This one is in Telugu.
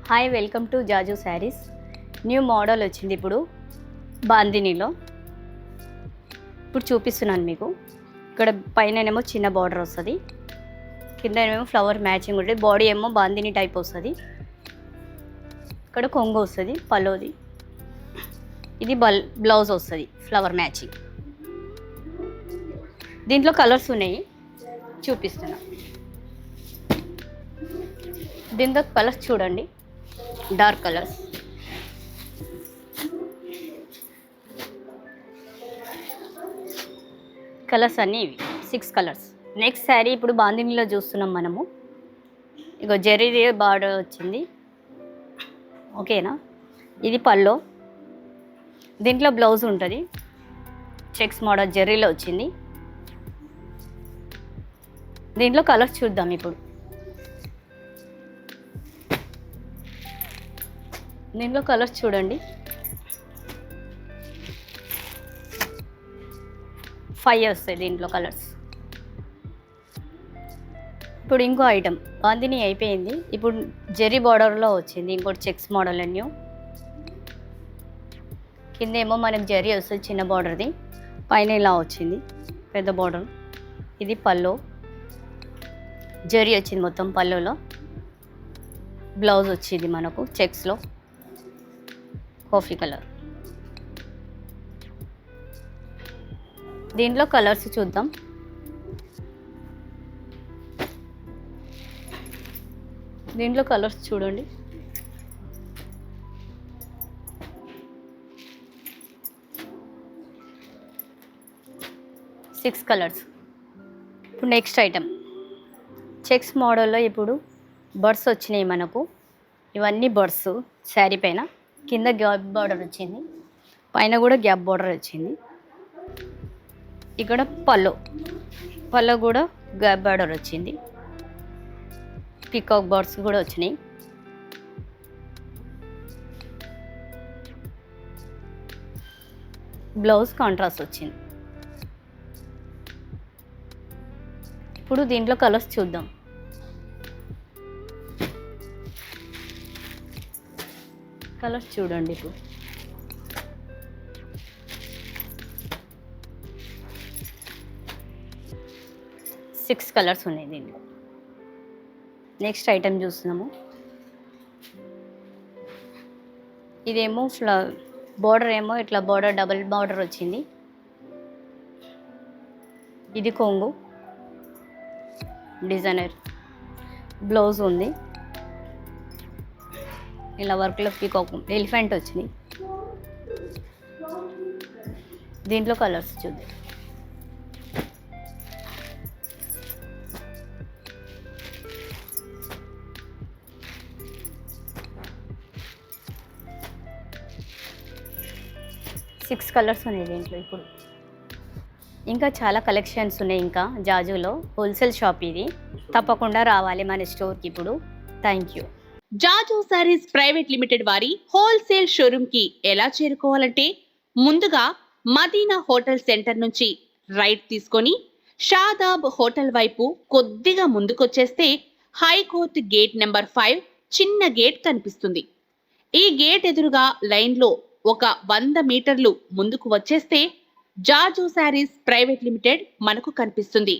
Hi, welcome to Jaju saris. New model వచ్చింది ఇప్పుడు బాందినీలో. ఇప్పుడు చూపిస్తున్నాను మీకు. ఇక్కడ పైననేమో చిన్న బార్డర్ వస్తుంది, కింద ఏమో ఫ్లవర్ మ్యాచింగ్ ఉంటుంది. బాడీ ఏమో బాందిని టైప్ వస్తుంది. ఇక్కడ కొంగు వస్తుంది పల్లోది. ఇది బ్లౌజ్ వస్తుంది ఫ్లవర్ మ్యాచింగ్. దీంట్లో కలర్స్ ఉన్నాయి, చూపిస్తున్నా. దీంట్లో కలర్స్ చూడండి, డార్క్ కలర్స్. కలర్స్ అన్నీ ఇవి 6 కలర్స్. నెక్స్ట్ శారీ ఇప్పుడు బాందినీలో చూస్తున్నాం మనము. ఇగో జరీ బార్డర్ వచ్చింది, ఓకేనా. ఇది పల్లో, దీంట్లో బ్లౌజ్ ఉంటుంది. చెక్స్ మోడల్ జరీలో వచ్చింది. దీంట్లో కలర్స్ చూద్దాం ఇప్పుడు. దీంట్లో కలర్స్ చూడండి, 5 వస్తాయి దీంట్లో కలర్స్. ఇప్పుడు ఇంకో ఐటమ్ బాందిని అయిపోయింది. ఇప్పుడు జెరీ బార్డర్లో వచ్చింది ఇంకోటి చెక్స్ మోడల్ న్యూ. కింద ఏమో మనకు జరీ వస్తుంది చిన్న బార్డర్ది, పైన ఇలా వచ్చింది పెద్ద బార్డర్. ఇది పల్లో, జరీ వచ్చింది మొత్తం పల్లోలో. బ్లౌజ్ వచ్చింది మనకు చెక్స్లో కాఫీ కలర్. దీంట్లో కలర్స్ చూద్దాం. దీంట్లో కలర్స్ చూడండి, సిక్స్ కలర్స్. ఇప్పుడు నెక్స్ట్ ఐటమ్ చెక్స్ మోడల్లో ఇప్పుడు బర్డ్స్ వచ్చినాయి మనకు. ఇవన్నీ బర్డ్స్ శారీ పైన. కింద గ్యాప్ బార్డర్ వచ్చింది, పైన కూడా గ్యాప్ బార్డర్ వచ్చింది. ఇక్కడ పల్లో కూడా గ్యాప్ బార్డర్ వచ్చింది. పీకాక్ బర్డ్స్ కూడా వచ్చినాయి. బ్లౌజ్ కాంట్రాస్ట్ వచ్చింది. ఇప్పుడు దీంట్లో కలర్స్ చూద్దాం. కలర్స్ చూడండి, ఇప్పుడు 6 కలర్స్ ఉన్నాయి దీంట్లో. నెక్స్ట్ ఐటమ్ చూస్తున్నాము. ఇదేమో బార్డర్ ఏమో ఇట్లా బార్డర్ డబుల్ బార్డర్ వచ్చింది. ఇది కొంగు డిజైనర్. బ్లౌజ్ ఉంది ఇలా వర్క్లో పీకాక్ ఎలిఫెంట్ వచ్చినాయి. దీంట్లో కలర్స్ చూద్దాం. సిక్స్ కలర్స్ ఉన్నాయి దీంట్లో. ఇప్పుడు ఇంకా చాలా కలెక్షన్స్ ఉన్నాయి. ఇంకా జాజులో హోల్సేల్ షాప్ ఇది, తప్పకుండా రావాలి మన స్టోర్కి ఇప్పుడు. Thank you. Jaju saris private limited వారి హోల్సేల్ షోరూమ్ కి ఎలా చేరుకోవాలంటే, ముందుగా మదీనా హోటల్ సెంటర్ నుంచి రైట్ తీసుకొని షాదాబ్ హోటల్ వైపు కొద్దిగా ముందుకొచ్చేస్తే హైకోర్ట్ గేట్ నెంబర్ 5 చిన్న గేట్ కనిపిస్తుంది. ఈ గేట్ ఎదురుగా లైన్లో ఒక 100 మీటర్లు ముందుకు వచ్చేస్తే జాజు శారీస్ ప్రైవేట్ లిమిటెడ్ మనకు కనిపిస్తుంది.